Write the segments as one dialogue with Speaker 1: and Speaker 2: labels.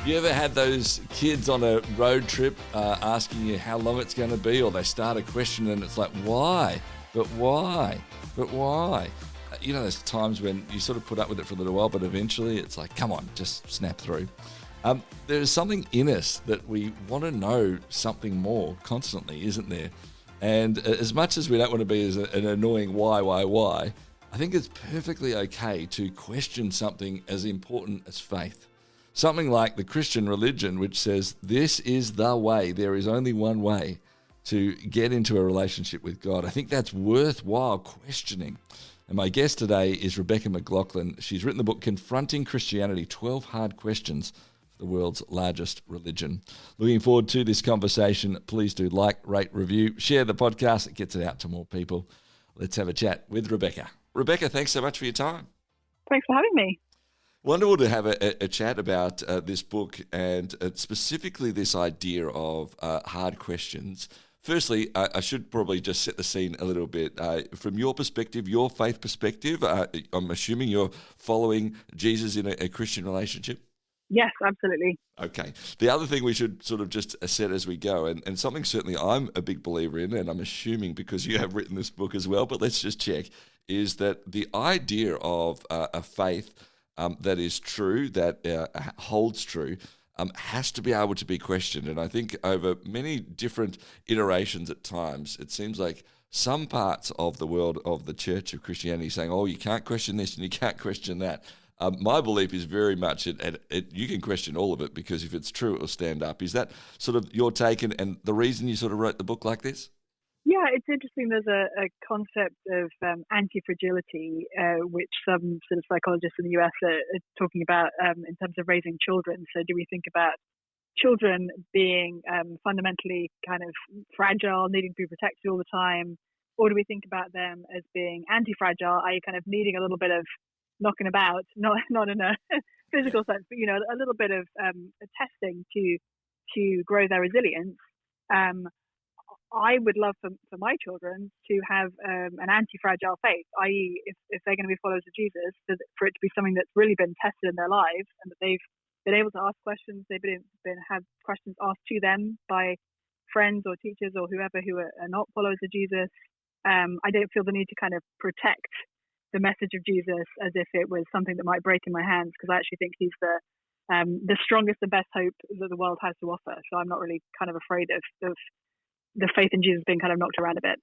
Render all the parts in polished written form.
Speaker 1: You ever had those kids on a road trip asking you how long it's going to be, or they start a question and it's like, why? But why? But why? You know, there's times when you sort of put up with it for a little while, but eventually it's like, come on, just snap through. There's something in us that we want to know something more constantly, isn't there? And as much as we don't want to be as an annoying why, I think it's perfectly okay to question something as important as faith. Something like the Christian religion, which says this is the way, there is only one way to get into a relationship with God. I think that's worthwhile questioning. And my guest today is Rebecca McLaughlin. She's written the book Confronting Christianity, 12 Hard Questions for the World's Largest Religion. Looking forward to this conversation. Please do like, rate, review, share the podcast. It gets it out to more people. Let's have a chat with Rebecca. Rebecca, thanks so much for your time.
Speaker 2: Thanks for having me.
Speaker 1: Wonderful to have a chat about this book and specifically this idea of hard questions. Firstly, I should probably just set the scene a little bit. From your perspective, your faith perspective, I'm assuming you're following Jesus in a Christian relationship?
Speaker 2: Yes, absolutely.
Speaker 1: Okay. The other thing we should sort of just set as we go, and something certainly I'm a big believer in, and I'm assuming because you have written this book as well, but let's just check, is that the idea of a faith that is true, that holds true, has to be able to be questioned. And I think over many different iterations at times, it seems like some parts of the world of the Church of Christianity saying, oh, you can't question this and you can't question that. My belief is very much you can question all of it because if it's true, it will stand up. Is that sort of your take and the reason you sort of wrote the book like this?
Speaker 2: Yeah, it's interesting. There's a concept of anti-fragility, which some sort of psychologists in the US are talking about in terms of raising children. So do we think about children being fundamentally kind of fragile, needing to be protected all the time? Or do we think about them as being anti-fragile, i.e. kind of needing a little bit of knocking about, not in a physical sense, but, a little bit of testing to grow their resilience? I would love for my children to have an anti-fragile faith, i.e. if they're going to be followers of Jesus, for it to be something that's really been tested in their lives and that they've been able to ask questions, they've been have questions asked to them by friends or teachers or whoever who are not followers of Jesus. I don't feel the need to kind of protect the message of Jesus as if it was something that might break in my hands, because I actually think he's the strongest and best hope that the world has to offer. So I'm not really kind of afraid of the faith in Jesus being kind of knocked around a bit.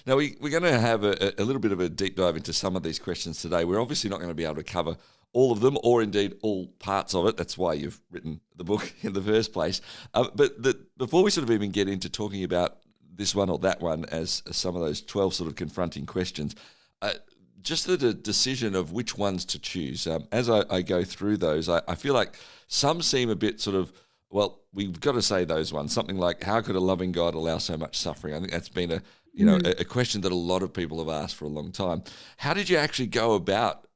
Speaker 1: Now, we're going to have a little bit of a deep dive into some of these questions today. We're obviously not going to be able to cover all of them or indeed all parts of it. That's why you've written the book in the first place. But before we sort of even get into talking about this one or that one as some of those 12 sort of confronting questions, just the decision of which ones to choose. As I go through those, I feel like some seem a bit sort of, well, we've got to say those ones. Something like, how could a loving God allow so much suffering? I think that's been a question that a lot of people have asked for a long time. How did you actually go about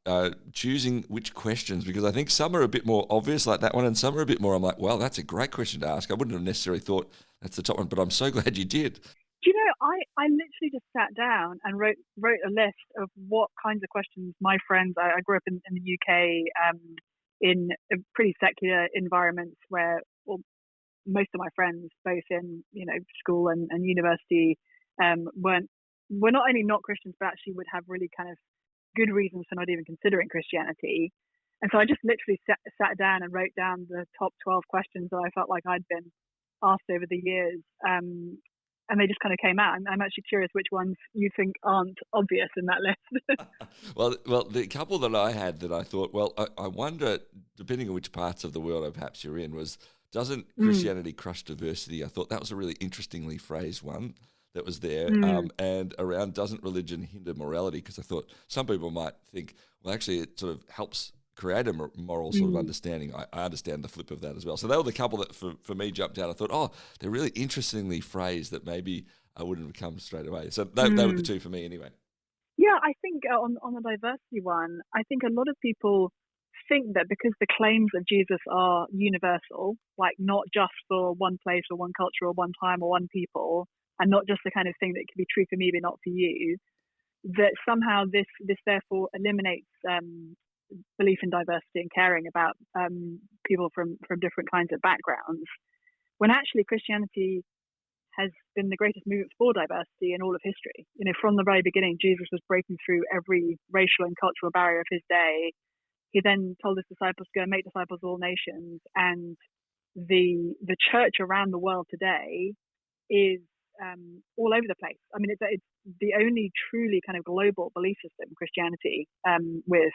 Speaker 1: choosing which questions? Because I think some are a bit more obvious, like that one, and some are a bit more, I'm like, well, that's a great question to ask. I wouldn't have necessarily thought that's the top one, but I'm so glad you did.
Speaker 2: Do you know, I literally just sat down and wrote a list of what kinds of questions my friends, I grew up in the UK in pretty secular environments where most of my friends, both in school and university, were not only not Christians, but actually would have really kind of good reasons for not even considering Christianity. And so I just literally sat down and wrote down the top 12 questions that I felt like I'd been asked over the years. And they just kind of came out. I'm actually curious which ones you think aren't obvious in that list.
Speaker 1: Well, the couple that I had that I thought, well, I wonder, depending on which parts of the world perhaps you're in, was, doesn't Christianity crush diversity? I thought that was a really interestingly phrased one that was there. And around, doesn't religion hinder morality? Because I thought some people might think, well, actually it sort of helps create a moral sort of understanding. I understand the flip of that as well. So they were the couple that for me jumped out. I thought, oh, they're really interestingly phrased that maybe I wouldn't have come straight away. So they were the two for me anyway.
Speaker 2: Yeah, I think on the diversity one, I think a lot of people think that because the claims of Jesus are universal, like not just for one place or one culture or one time or one people, and not just the kind of thing that can be true for me but not for you, that somehow this therefore eliminates belief in diversity and caring about people from different kinds of backgrounds, when actually Christianity has been the greatest movement for diversity in all of history. From the very beginning, Jesus was breaking through every racial and cultural barrier of his day. He then told his disciples to go and make disciples of all nations, and the church around the world today is all over the place. I mean, it's the only truly kind of global belief system, Christianity, with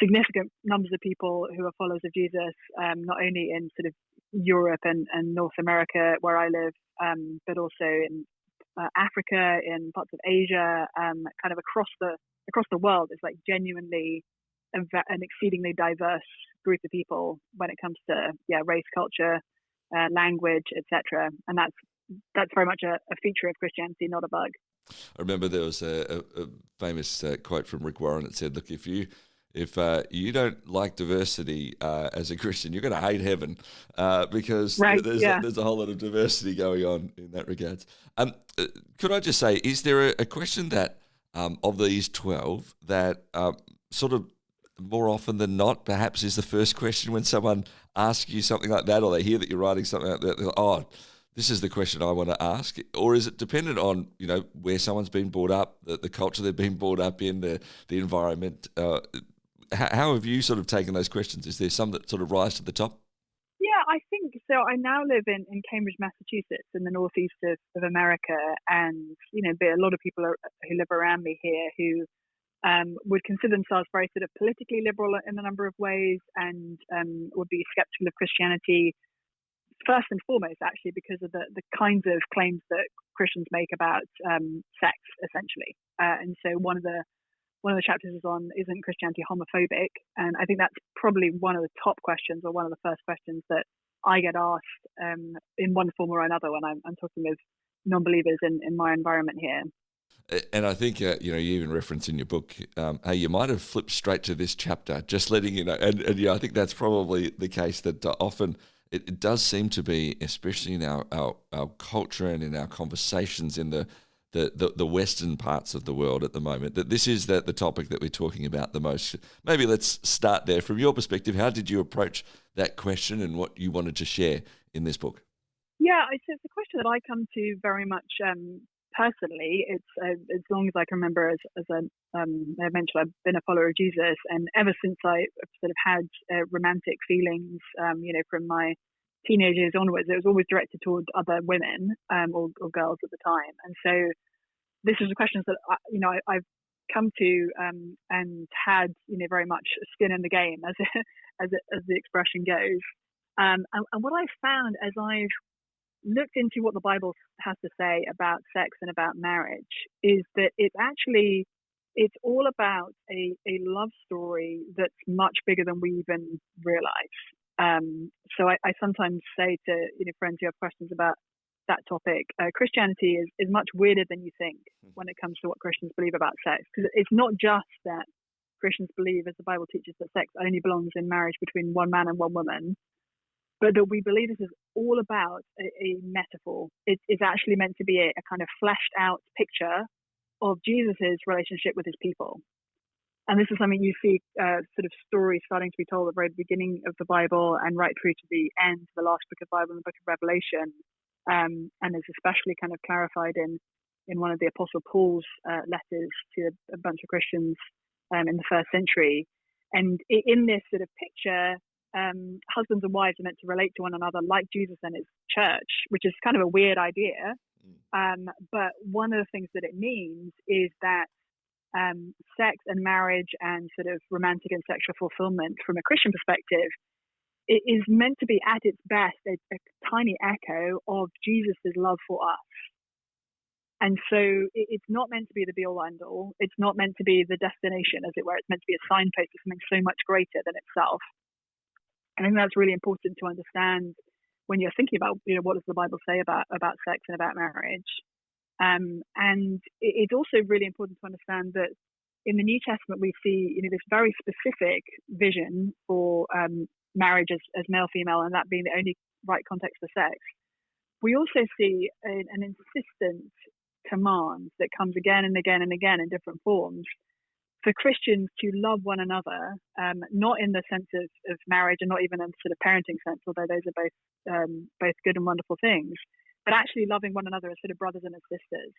Speaker 2: significant numbers of people who are followers of Jesus, not only in sort of Europe and North America, where I live, but also in Africa, in parts of Asia, kind of across the world. It's like genuinely an exceedingly diverse group of people when it comes to race, culture, language, etc. And that's very much a feature of Christianity, not a bug.
Speaker 1: I remember there was a famous quote from Rick Warren that said, "Look, if you don't like diversity as a Christian, you're going to hate heaven because there's a whole lot of diversity going on in that regard." Could I just say, is there a question that of these 12 that sort of more often than not perhaps is the first question when someone asks you something like that, or they hear that you're writing something like that, they're like, "Oh, this is the question I want to ask"? Or is it dependent on, where someone's been brought up, the culture they've been brought up in, the environment? How have you sort of taken those questions? Is there some that sort of rise to the top?
Speaker 2: Yeah, I think so. I now live in Cambridge, Massachusetts, in the northeast of America, and there are a lot of people who live around me here who would consider themselves very sort of politically liberal in a number of ways, and would be skeptical of Christianity first and foremost, actually, because of the kinds of claims that Christians make about sex, essentially. And so one of the chapters is on, isn't Christianity homophobic? And I think that's probably one of the top questions, or one of the first questions that I get asked in one form or another when I'm talking with non-believers in my environment here.
Speaker 1: And I think, you even reference in your book, hey, you might have flipped straight to this chapter, just letting you know. And I think that's probably the case, that often it does seem to be, especially in our culture and in our conversations in the Western parts of the world at the moment, that this is the topic that we're talking about the most. Maybe let's start there. From your perspective, how did you approach that question and what you wanted to share in this book?
Speaker 2: Yeah, it's a question that I come to very much personally. It's as long as I can remember, as I mentioned, I've been a follower of Jesus, and ever since I sort of had romantic feelings, from my teenagers onwards, it was always directed towards other women or girls at the time. And so this is a question that I've come to and had very much skin in the game, as the expression goes. And what I found as I've looked into what the Bible has to say about sex and about marriage is that it's all about a love story that's much bigger than we even realize. So I sometimes say to friends who have questions about that topic, Christianity is much weirder than you think when it comes to what Christians believe about sex, because it's not just that Christians believe, as the Bible teaches, that sex only belongs in marriage between one man and one woman, but that we believe this is all about a metaphor. It's actually meant to be a kind of fleshed out picture of Jesus's relationship with his people. And this is something you see sort of stories starting to be told at the very beginning of the Bible and right through to the end, the last book of the Bible, and the book of Revelation. And it's especially kind of clarified in one of the Apostle Paul's letters to a bunch of Christians in the first century. And in this sort of picture, husbands and wives are meant to relate to one another like Jesus and his church, which is kind of a weird idea. But one of the things that it means is that sex and marriage and sort of romantic and sexual fulfillment from a Christian perspective, it is meant to be at its best a tiny echo of Jesus's love for us. And so it's not meant to be the be-all, end-all. It's not meant to be the destination, as it were. It's meant to be a signpost of something so much greater than itself. I think that's really important to understand when you're thinking about, what does the Bible say about sex and about marriage. And it's also really important to understand that in the New Testament we see, this very specific vision for marriage as male-female, and that being the only right context for sex. We also see an insistent command that comes again and again and again in different forms for Christians to love one another, not in the sense of marriage and not even in sort of parenting sense, although those are both good and wonderful things, but actually loving one another as sort of brothers and as sisters.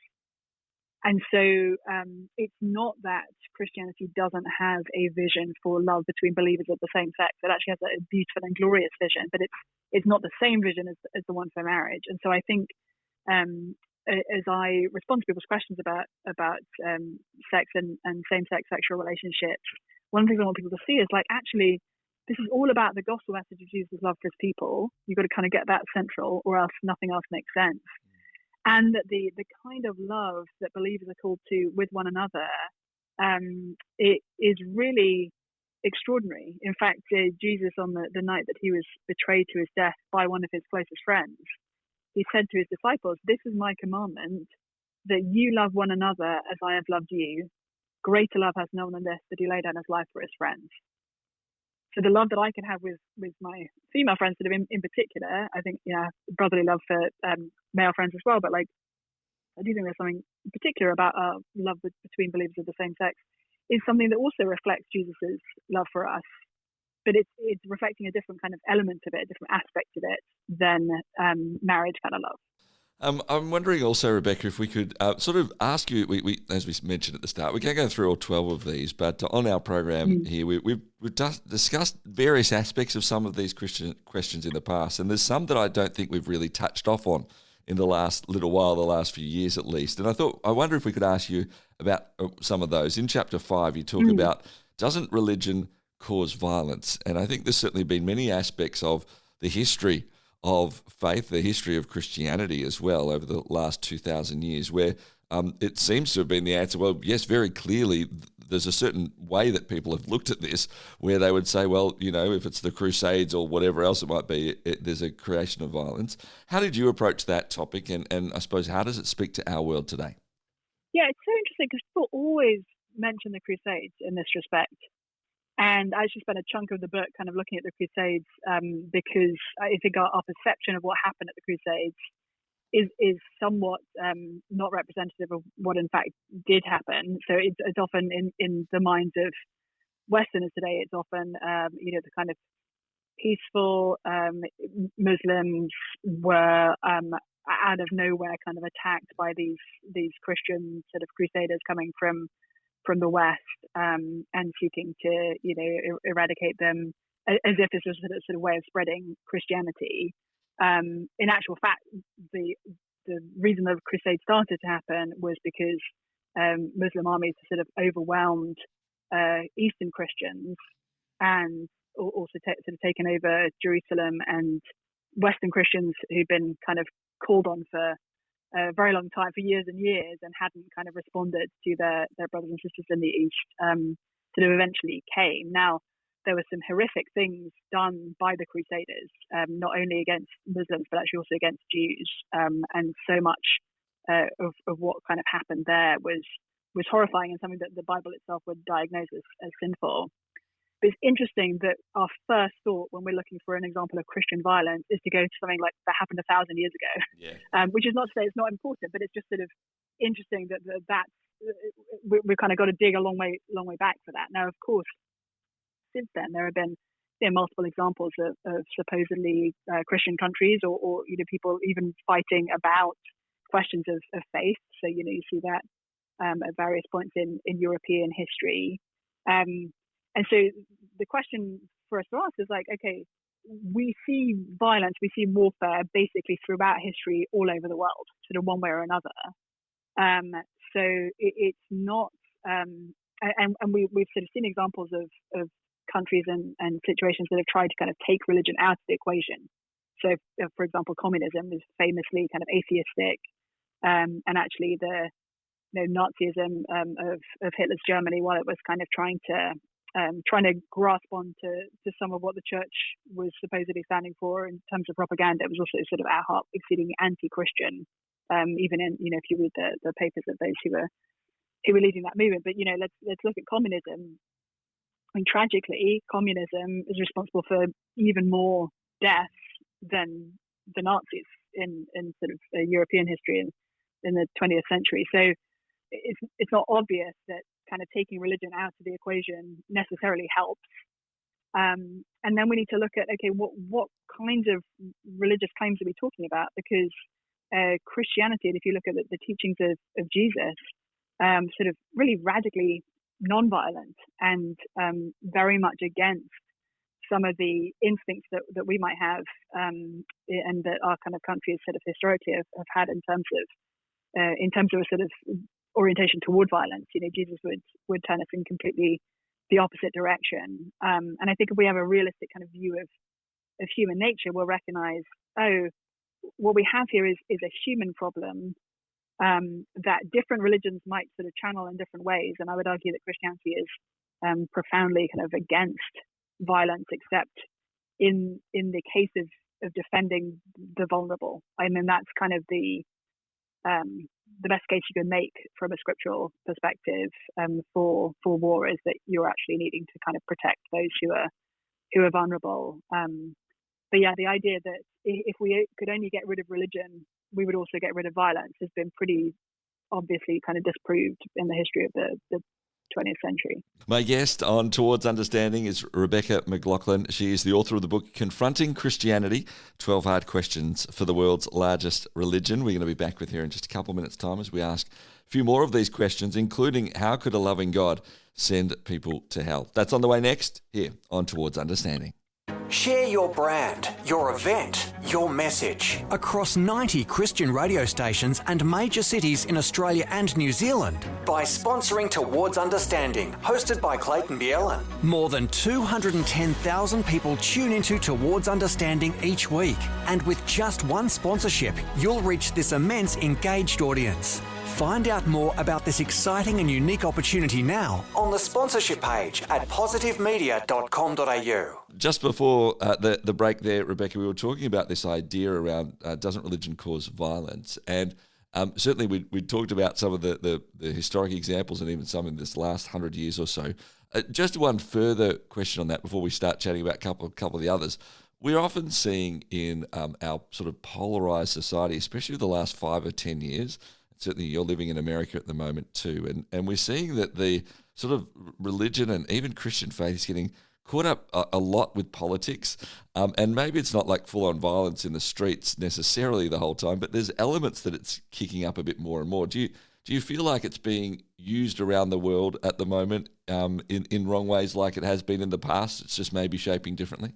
Speaker 2: And so it's not that Christianity doesn't have a vision for love between believers of the same sex. It actually has a beautiful and glorious vision, but it's not the same vision as the one for marriage. And so I think as I respond to people's questions about sex and same-sex sexual relationships, one of the things I want people to see is like, actually, this is all about the gospel message of Jesus' love for his people. You've got to kind of get that central, or else nothing else makes sense. And that the kind of love that believers are called to with one another, it is really extraordinary. In fact, Jesus, on the night that he was betrayed to his death by one of his closest friends, he said to his disciples, "This is my commandment, that you love one another as I have loved you. Greater love has no one than this, that he laid down his life for his friends." So the love that I can have with my female friends, sort of in particular, I think, brotherly love for male friends as well. But like, I do think there's something particular about our love between believers of the same sex, is something that also reflects Jesus's love for us. But it's reflecting a different kind of element of it, a different aspect of it than marriage kind of love.
Speaker 1: I'm wondering also, Rebecca, if we could sort of ask you, we as we mentioned at the start, we can't go through all 12 of these, but on our program here, we've discussed various aspects of some of these Christian questions in the past, and there's some that I don't think we've really touched off on in the last little while, the last few years at least. And I wonder if we could ask you about some of those. In chapter 5, you talk about, doesn't religion cause violence? And I think there's certainly been many aspects of the history of faith, the history of Christianity as well over the last 2,000 years, where it seems to have been the answer, well, yes, very clearly there's a certain way that people have looked at this where they would say, well, if it's the Crusades or whatever else it might be, there's a creation of violence. How did you approach that topic, and I suppose how does it speak to our world today?
Speaker 2: Yeah, it's so interesting because people always mention the Crusades in this respect. And I actually spent a chunk of the book kind of looking at the Crusades because I think our perception of what happened at the Crusades is somewhat not representative of what in fact did happen. So it's often in the minds of Westerners today, it's often the kind of peaceful Muslims were out of nowhere kind of attacked by these Christian sort of crusaders coming from the West and seeking to eradicate them, as if this was a sort of way of spreading Christianity. In actual fact, the reason the Crusade started to happen was because Muslim armies sort of overwhelmed Eastern Christians and also sort of taken over Jerusalem, and Western Christians who'd been kind of called on for a very long time, for years and years, and hadn't kind of responded to their brothers and sisters in the East, sort of eventually came. Now, there were some horrific things done by the Crusaders, not only against Muslims, but actually also against Jews. And so much of what kind of happened there was horrifying and something that the Bible itself would diagnose as sinful. But it's interesting that our first thought when we're looking for an example of Christian violence is to go to something like that happened 1,000 years ago, which is not to say it's not important, but it's just sort of interesting that's we've kind of got to dig a long way back for that. Now, of course, since then there have been multiple examples of supposedly Christian countries or people even fighting about questions of faith. So you see that at various points in European history. And so the question for us to ask is like, okay, we see violence, we see warfare basically throughout history all over the world, sort of one way or another. So it's not, and we've sort of seen examples of countries and situations that have tried to kind of take religion out of the equation. So, for example, communism is famously kind of atheistic, and actually the Nazism of Hitler's Germany, while it was kind of trying to grasp on to some of what the church was supposedly standing for in terms of propaganda, it was also sort of at heart exceedingly anti-Christian. Even in if you read the papers of those who were leading that movement. But let's look at communism. I mean, tragically, communism is responsible for even more deaths than the Nazis in sort of European history in the 20th century. So it's not obvious that kind of taking religion out of the equation necessarily helps. And then we need to look at, okay, what kinds of religious claims are we talking about? Because Christianity, and if you look at the teachings of Jesus, sort of really radically non-violent and very much against some of the instincts that we might have and that our kind of countries sort of historically have had in terms of a sort of orientation toward violence. You know, Jesus would turn us in completely the opposite direction. And I think if we have a realistic kind of view of human nature, we'll recognize, what we have here is a human problem that different religions might sort of channel in different ways. And I would argue that Christianity is profoundly kind of against violence, except in the case of defending the vulnerable. I mean, that's kind of the best case you can make from a scriptural perspective for war, is that you're actually needing to kind of protect those who are vulnerable. But yeah, the idea that if we could only get rid of religion, we would also get rid of violence has been pretty obviously kind of disproved in the history of the 20th century.
Speaker 1: My guest on Towards Understanding is Rebecca McLaughlin. She is the author of the book Confronting Christianity, 12 Hard Questions for the World's Largest Religion. We're going to be back with her in just a couple of minutes' time as we ask a few more of these questions, including how could a loving God send people to hell? That's on the way next here on Towards Understanding.
Speaker 3: Share your brand, your event, your message across 90 Christian radio stations and major cities in Australia and New Zealand by sponsoring Towards Understanding, hosted by Clayton Bielen. More than 210,000 people tune into Towards Understanding each week, and with just one sponsorship, you'll reach this immense engaged audience. Find out more about this exciting and unique opportunity now on the sponsorship page at positivemedia.com.au.
Speaker 1: Just before the break there, Rebecca, we were talking about this idea around doesn't religion cause violence? And certainly we talked about some of the historic examples and even some in this last 100 years or so. Just one further question on that before we start chatting about a couple of the others. We're often seeing in our sort of polarized society, especially the last 5 or 10 years, certainly you're living in America at the moment too, and we're seeing that the sort of religion and even Christian faith is getting caught up a lot with politics, and maybe it's not like full-on violence in the streets necessarily the whole time, but there's elements that it's kicking up a bit more and more. Do you feel like it's being used around the world at the moment in wrong ways like it has been in the past? It's just maybe shaping differently?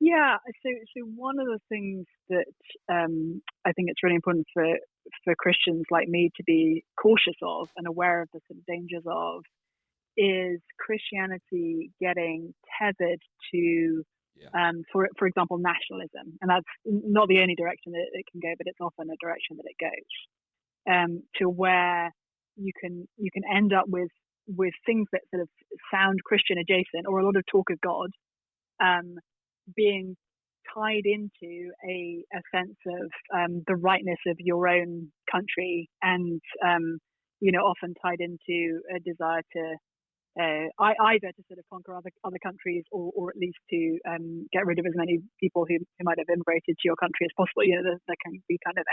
Speaker 2: Yeah, so one of the things that I think it's really important for Christians like me to be cautious of and aware of the sort of dangers of is Christianity getting tethered to, for example, nationalism. And that's not the only direction that it can go, but it's often a direction that it goes, to where you can end up with things that sort of sound Christian adjacent, or a lot of talk of God, being tied into a sense of the rightness of your own country, and often tied into a desire to either to sort of conquer other countries, or at least to get rid of as many people who might have immigrated to your country as possible. There can be kind of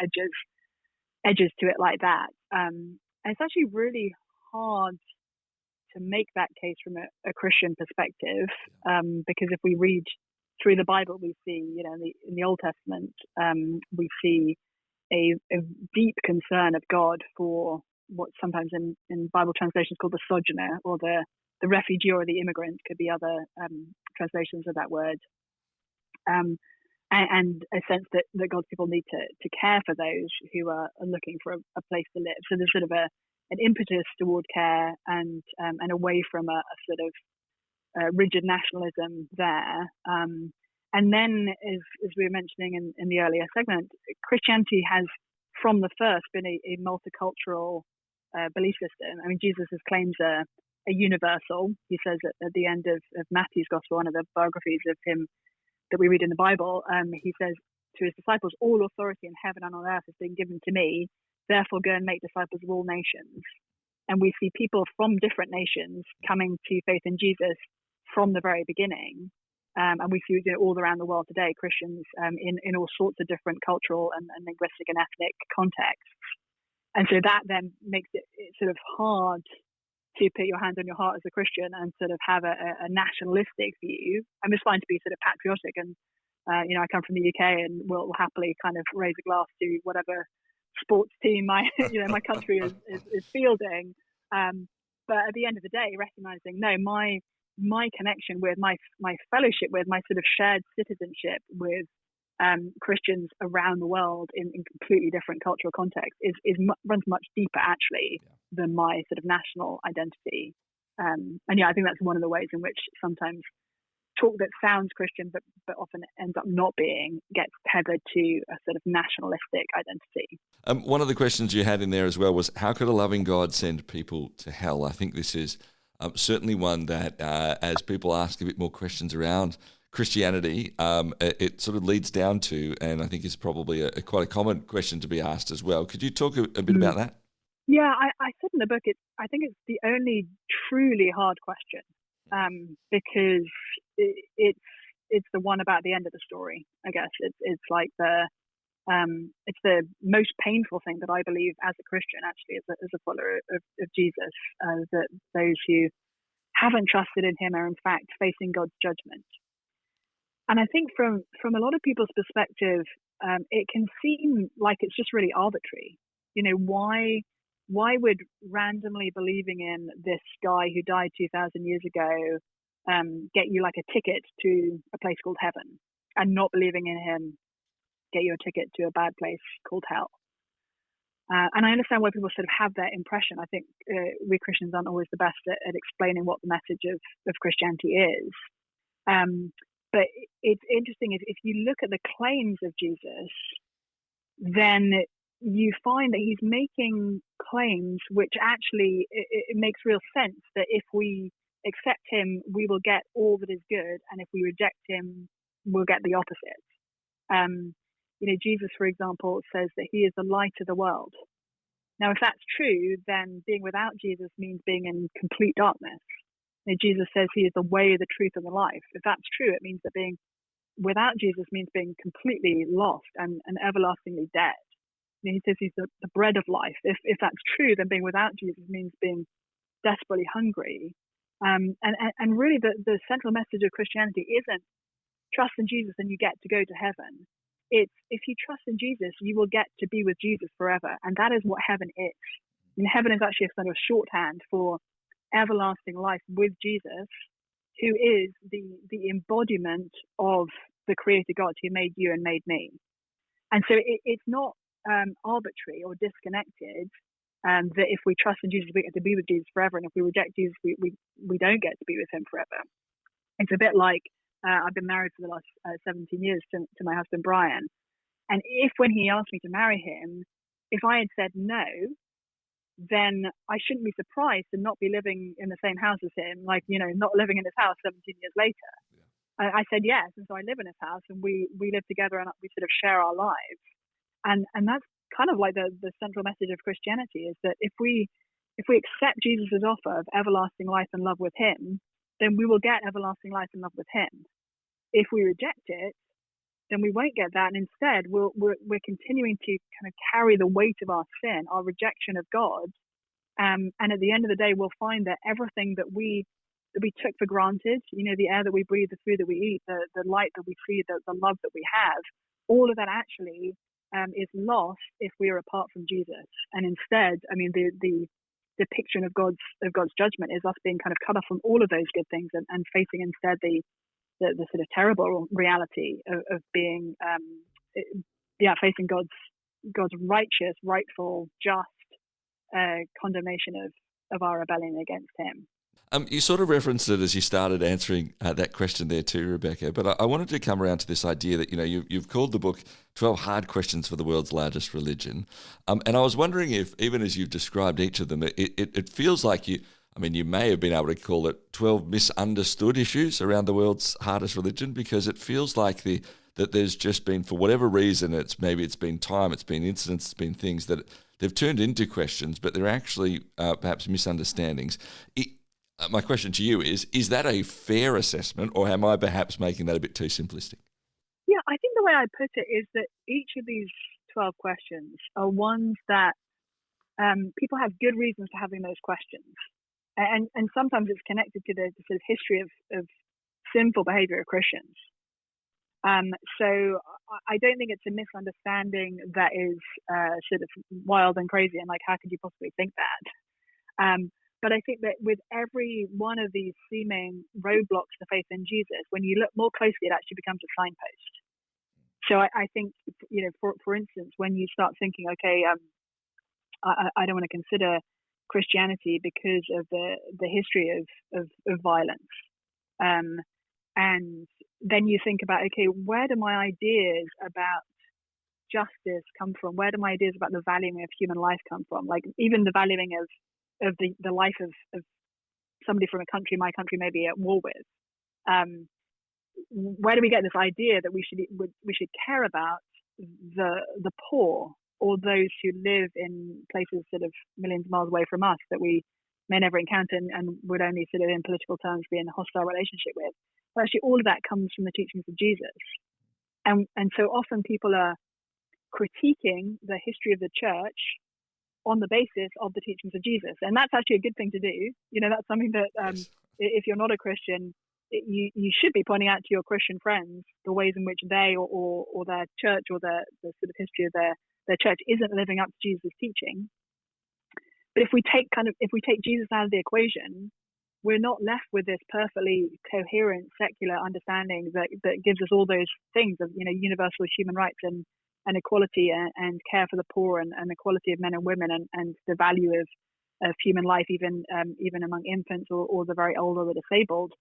Speaker 2: edges to it like that, and it's actually really hard to make that case from a Christian perspective, because if we read through the Bible, we see, in the Old Testament, we see a deep concern of God for what sometimes in Bible translations called the sojourner, or the refugee, or the immigrant, could be other translations of that word, and a sense that God's people need to care for those who are looking for a place to live. So there's sort of an impetus toward care and away from a sort of rigid nationalism there. And then, as we were mentioning in the earlier segment, Christianity has, from the first, been a multicultural belief system. I mean, Jesus' claims are universal. He says at the end of Matthew's Gospel, one of the biographies of him that we read in the Bible, he says to his disciples, "All authority in heaven and on earth has been given to me. Therefore, go and make disciples of all nations." And we see people from different nations coming to faith in Jesus from the very beginning. And we see all around the world today, Christians in all sorts of different cultural and linguistic and ethnic contexts. And so that then makes it sort of hard to put your hand on your heart as a Christian and sort of have a nationalistic view. And it's fine to be sort of patriotic, and I come from the UK, and we'll happily kind of raise a glass to whatever sports team my my country is fielding. But at the end of the day, recognizing my connection with my fellowship with my sort of shared citizenship with Christians around the world in completely different cultural contexts runs much deeper actually than my sort of national identity. And I think that's one of the ways in which sometimes talk that sounds Christian but often ends up not being gets tethered to a sort of nationalistic identity.
Speaker 1: One of the questions you had in there as well was, how could a loving God send people to hell? I think this is certainly one that as people ask a bit more questions around Christianity, it sort of leads down to, and I think is probably quite a common question to be asked as well. Could you talk a bit about that?
Speaker 2: Yeah, I said in the book, I think it's the only truly hard question, because it's the one about the end of the story. I guess it's like it's the most painful thing that I believe as a Christian, actually, as a follower of Jesus, that those who haven't trusted in him are in fact facing God's judgment. And I think from a lot of people's perspective, it can seem like it's just really arbitrary. Why would randomly believing in this guy who died 2,000 years ago get you like a ticket to a place called heaven, and not believing in him get you a ticket to a bad place called hell? And I understand why people sort of have that impression. I think we Christians aren't always the best at explaining what the message of Christianity is. But it's interesting, if you look at the claims of Jesus, then you find that he's making claims which actually, it makes real sense that if we accept him, we will get all that is good, and if we reject him, we'll get the opposite. Jesus, for example, says that he is the light of the world. Now, if that's true, then being without Jesus means being in complete darkness. Jesus says he is the way, the truth, and the life. If that's true, it means that being without Jesus means being completely lost and everlastingly dead. He says he's the bread of life. If that's true, then being without Jesus means being desperately hungry. And really, the central message of Christianity isn't trust in Jesus and you get to go to heaven. It's if you trust in Jesus, you will get to be with Jesus forever. And that is what heaven is. Heaven is actually a sort of shorthand for everlasting life with Jesus, who is the embodiment of the Creator God who made you and made me. And so it's not arbitrary or disconnected, that if we trust in Jesus, we get to be with Jesus forever, and if we reject Jesus, we don't get to be with him forever. It's a bit like I've been married for the last 17 years to my husband Brian, and if when he asked me to marry him, if I had said no, then I shouldn't be surprised to not be living in the same house as him, not living in his house 17 years later. Yeah. I said yes, and so I live in his house, and we live together, and we sort of share our lives. And that's kind of like the central message of Christianity, is that if we accept Jesus' offer of everlasting life and love with him, then we will get everlasting life and love with him. If we reject it, then we won't get that, and instead we're continuing to kind of carry the weight of our sin, our rejection of God, and at the end of the day, we'll find that everything that we took for granted, the air that we breathe, the food that we eat, the light that we see, the love that we have, all of that actually is lost if we are apart from Jesus. And instead, the depiction of God's judgment is us being kind of cut off from all of those good things and facing instead the sort of terrible reality of being facing God's righteous, rightful, just condemnation of our rebellion against him.
Speaker 1: You sort of referenced it as you started answering that question there too, Rebecca, but I wanted to come around to this idea that, you've called the book 12 Hard Questions for the World's Largest Religion. And I was wondering if, even as you've described each of them, it feels like you may have been able to call it 12 misunderstood issues around the world's hardest religion, because it feels like that there's just been, for whatever reason, it's been time, it's been incidents, it's been things that they've turned into questions, but they're actually perhaps misunderstandings. My question to you is that a fair assessment, or am I perhaps making that a bit too simplistic?
Speaker 2: Yeah, I think the way I put it is that each of these 12 questions are ones that people have good reasons for having those questions. and sometimes it's connected to the sort of history of sinful behavior of Christians. So I don't think it's a misunderstanding that is sort of wild and crazy and like, how could you possibly think that? But I think that with every one of these seeming roadblocks to faith in Jesus, when you look more closely, it actually becomes a signpost. So I think, for instance, when you start thinking, okay, I don't want to consider Christianity because of the history of violence, and then you think about, okay, where do my ideas about justice come from? Where do my ideas about the valuing of human life come from? Like even the valuing of the life of somebody from a country my country may be at war with. Where do we get this idea that we should care about the poor or those who live in places sort of millions of miles away from us that we may never encounter and would only sort of in political terms be in a hostile relationship with? Well, actually, all of that comes from the teachings of Jesus. And so often people are critiquing the history of the church on the basis of the teachings of Jesus. And that's actually a good thing to do. That's something that
Speaker 1: Yes.
Speaker 2: If you're not a Christian, you should be pointing out to your Christian friends the ways in which they or their church or the sort of history of their church isn't living up to Jesus' teaching. But if we take Jesus out of the equation, we're not left with this perfectly coherent secular understanding that gives us all those things of universal human rights and equality and care for the poor and equality of men and women and the value of human life even among infants or the very old or the disabled.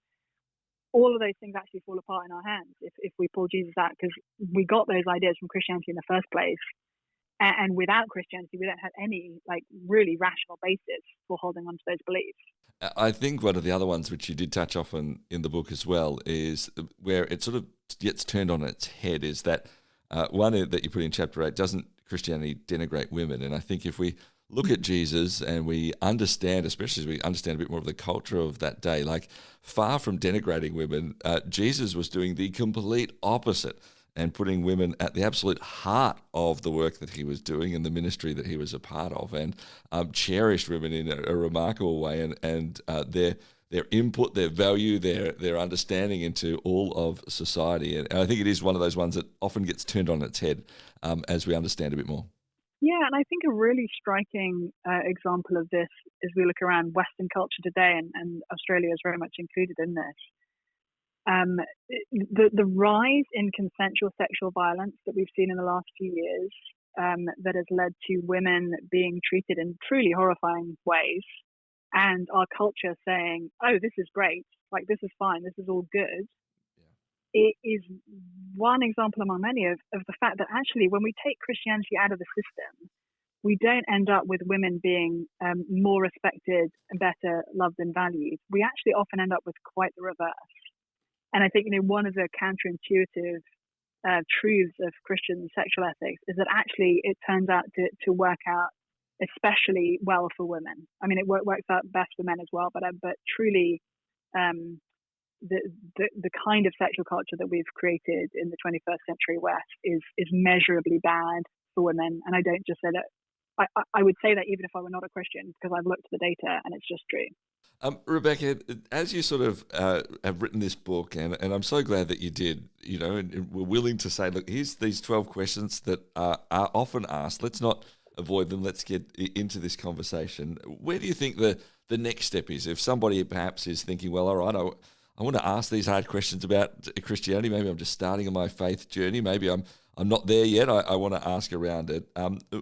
Speaker 2: All of those things actually fall apart in our hands if we pull Jesus out, because we got those ideas from Christianity in the first place. And without Christianity, we don't have any really rational basis for holding on to those beliefs.
Speaker 1: I think one of the other ones which you did touch on in the book as well is where it sort of gets turned on its head is that one that you put in chapter 8, doesn't Christianity denigrate women? And I think if we look at Jesus and we understand, especially as we understand a bit more of the culture of that day, like far from denigrating women, Jesus was doing the complete opposite and putting women at the absolute heart of the work that he was doing and the ministry that he was a part of, and cherished women in a remarkable way, and their input, their value, their understanding into all of society. And I think it is one of those ones that often gets turned on its head as we understand a bit more.
Speaker 2: Yeah, and I think a really striking example of this as we look around Western culture today, and Australia is very much included in this. The rise in consensual sexual violence that we've seen in the last few years that has led to women being treated in truly horrifying ways, and our culture saying, oh, this is great, like this is fine, this is all good. It is one example among many of the fact that actually when we take Christianity out of the system, we don't end up with women being more respected and better loved and valued. We actually often end up with quite the reverse. And I think one of the counterintuitive truths of Christian sexual ethics is that actually it turns out to work out especially well for women. I mean, it works out best for men as well, but truly the kind of sexual culture that we've created in the 21st century West is measurably bad for women. And I don't just say that. I would say that even if I were not a Christian, because I've looked at the data and it's just true.
Speaker 1: Rebecca, as you sort of have written this book, and I'm so glad that you did, and we're willing to say, look, here's these 12 questions that are often asked. Let's not avoid them. Let's get into this conversation. Where do you think the next step is? If somebody perhaps is thinking, well, all right, I want to ask these hard questions about Christianity. Maybe I'm just starting on my faith journey. Maybe I'm not there yet. I want to ask around it.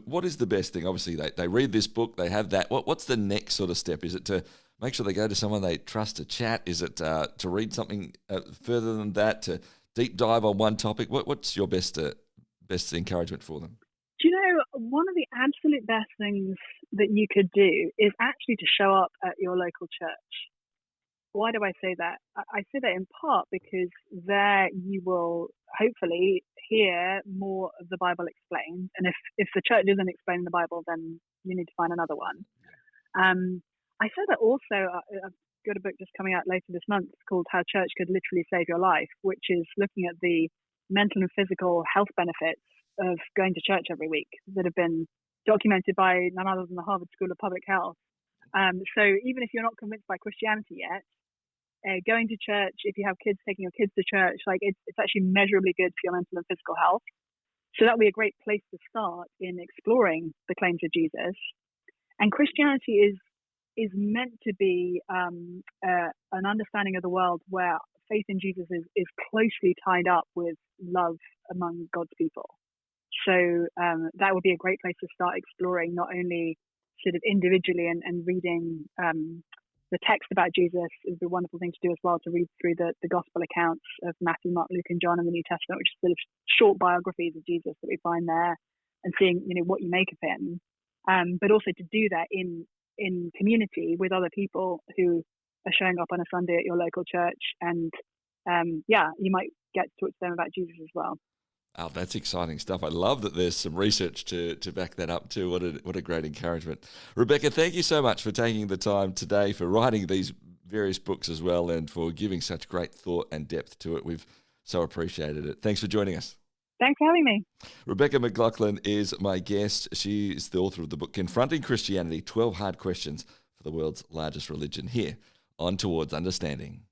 Speaker 1: What is the best thing? Obviously, they read this book. They have that. What's the next sort of step? Is it to make sure they go to someone they trust to chat? Is it to read something further than that, to deep dive on one topic? What's your best encouragement for them?
Speaker 2: Do you know, one of the absolute best things that you could do is actually to show up at your local church. Why do I say that? I say that in part because there you will hopefully hear more of the Bible explained. And if the church isn't explaining the Bible, then you need to find another one. I say that also, I've got a book just coming out later this month called How Church Could Literally Save Your Life, which is looking at the mental and physical health benefits of going to church every week that have been documented by none other than the Harvard School of Public Health. So even if you're not convinced by Christianity yet, going to church, if you have kids, taking your kids to church, like it's actually measurably good for your mental and physical health. So that would be a great place to start in exploring the claims of Jesus. And Christianity is meant to be an understanding of the world where faith in Jesus is closely tied up with love among God's people. So that would be a great place to start exploring, not only sort of individually and reading the text about Jesus. Is a wonderful thing to do as well, to read through the gospel accounts of Matthew, Mark, Luke, and John in the New Testament, which is sort of short biographies of Jesus that we find there, and seeing what you make of him. But also to do that in community with other people who are showing up on a Sunday at your local church, and you might get to talk to them about Jesus as well.
Speaker 1: Oh, that's exciting stuff. I love that there's some research to back that up too. What a great encouragement. Rebecca, thank you so much for taking the time today, for writing these various books as well, and for giving such great thought and depth to it. We've so appreciated it. Thanks for joining us.
Speaker 2: Thanks for having me.
Speaker 1: Rebecca McLaughlin is my guest. She is the author of the book Confronting Christianity, 12 Hard Questions for the World's Largest Religion, here on Towards Understanding.